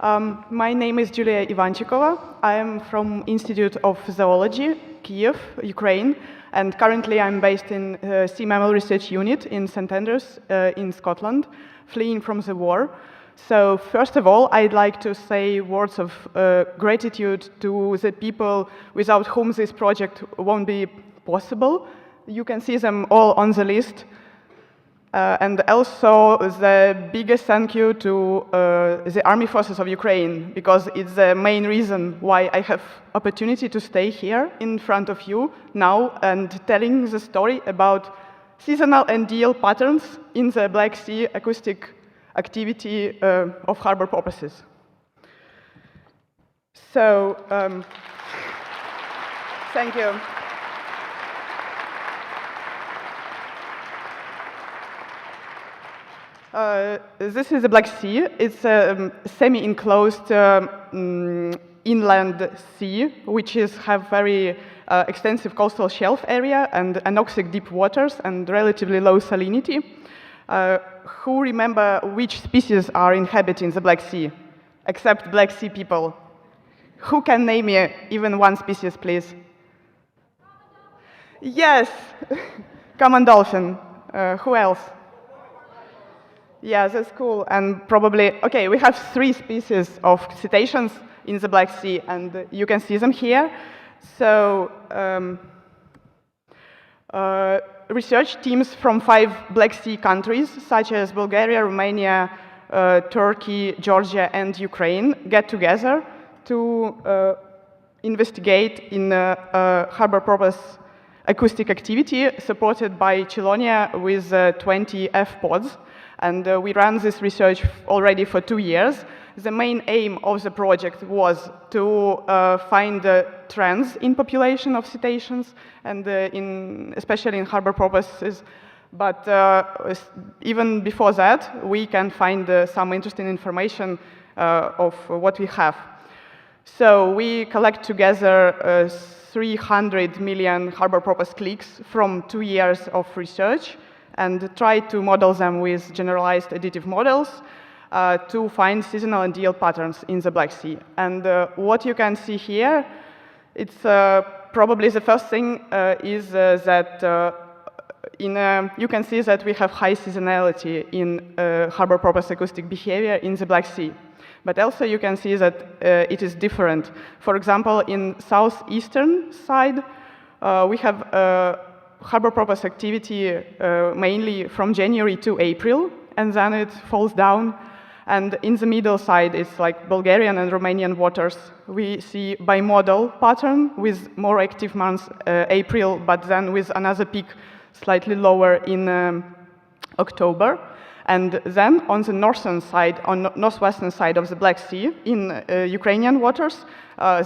My name is Julia Ivanchikova. I am from Institute of Zoology, Kiev, Ukraine, and currently I'm based in Sea Mammal Research Unit in St. Andrews in Scotland, fleeing from the war. So first of all, I'd like to say words of gratitude to the people without whom this project won't be possible. You can see them all on the list. And also the biggest thank you to the Army Forces of Ukraine, because it's the main reason why I have opportunity to stay here in front of you now and telling the story about seasonal and deal patterns in the Black Sea acoustic activity of harbor porpoises. So, thank you. This is the Black Sea. It's a semi-enclosed inland sea, which have very extensive coastal shelf area and anoxic deep waters and relatively low salinity. Who remember which species are inhabiting the Black Sea, except Black Sea people? Who can name me even one species, please? Yes, common dolphin. Who else? Yeah, that's cool. And probably, okay, we have 3 species of cetaceans in the Black Sea, and you can see them here. So, research teams from 5 Black Sea countries, such as Bulgaria, Romania, Turkey, Georgia, and Ukraine, get together to investigate in harbor porpoise acoustic activity supported by Chelonia with 20 F-pods. And we ran this research already for 2 years. The main aim of the project was to find trends in population of cetaceans, and especially in harbor porpoises. But even before that, we can find some interesting information of what we have. So we collect together 300 million harbor porpoise clicks from 2 years of research, and try to model them with generalized additive models to find seasonal and deal patterns in the Black Sea. And what you can see here, it's probably the first thing is that you can see that we have high seasonality in harbor porpoise acoustic behavior in the Black Sea. But also you can see that it is different. For example, in southeastern side, we have harbor porpoise activity mainly from January to April, and then it falls down. And in the middle side, it's like Bulgarian and Romanian waters. We see bimodal pattern with more active months, April, but then with another peak slightly lower in October. And then on the northern side, on northwestern side of the Black Sea, in Ukrainian waters,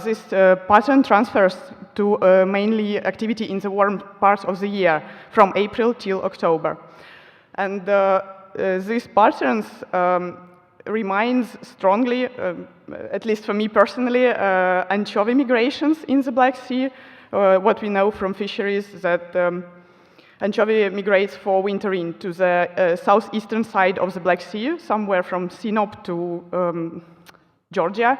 this pattern transfers to mainly activity in the warm part of the year, from April till October. And these patterns reminds strongly, at least for me personally, anchovy migrations in the Black Sea. What we know from fisheries that anchovy migrates for wintering to the southeastern side of the Black Sea, somewhere from Sinop to Georgia.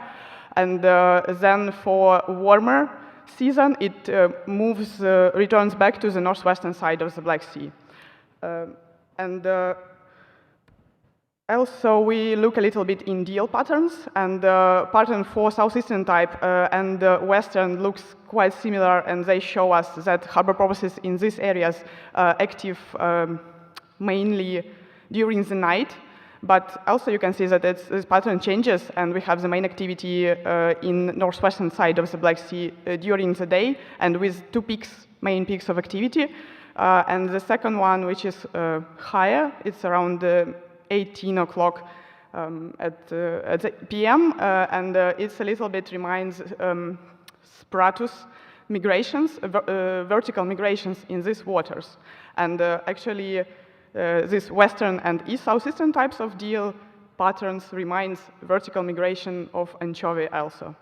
And then for warmer season, it returns back to the northwestern side of the Black Sea. Also, we look a little bit in deal patterns, and pattern for southeastern type and western looks quite similar, and they show us that harbor porpoises in these areas are active mainly during the night. But also you can see that this pattern changes, and we have the main activity in northwestern side of the Black Sea during the day, and with 2 peaks, main peaks of activity. And the second one, which is higher, it's around 18 o'clock at the PM, and it's a little bit reminds Spratus migrations, vertical migrations in these waters. And actually, these western and southeastern types of deal patterns reminds vertical migration of anchovy also.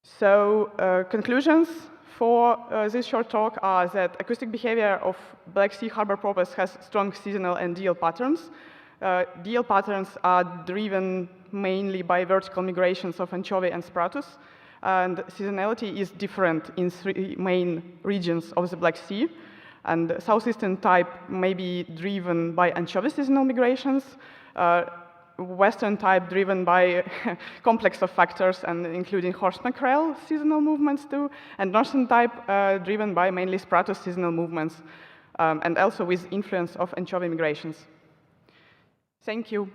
So conclusions for this short talk are that acoustic behavior of Black Sea harbor porpoise has strong seasonal and deal patterns. DL patterns are driven mainly by vertical migrations of anchovy and Spratus, and seasonality is different in 3 main regions of the Black Sea. And southeastern type may be driven by anchovy seasonal migrations, western type driven by complex of factors and including horse mackerel seasonal movements too, and northern type driven by mainly Spratus seasonal movements, and also with influence of anchovy migrations. Thank you.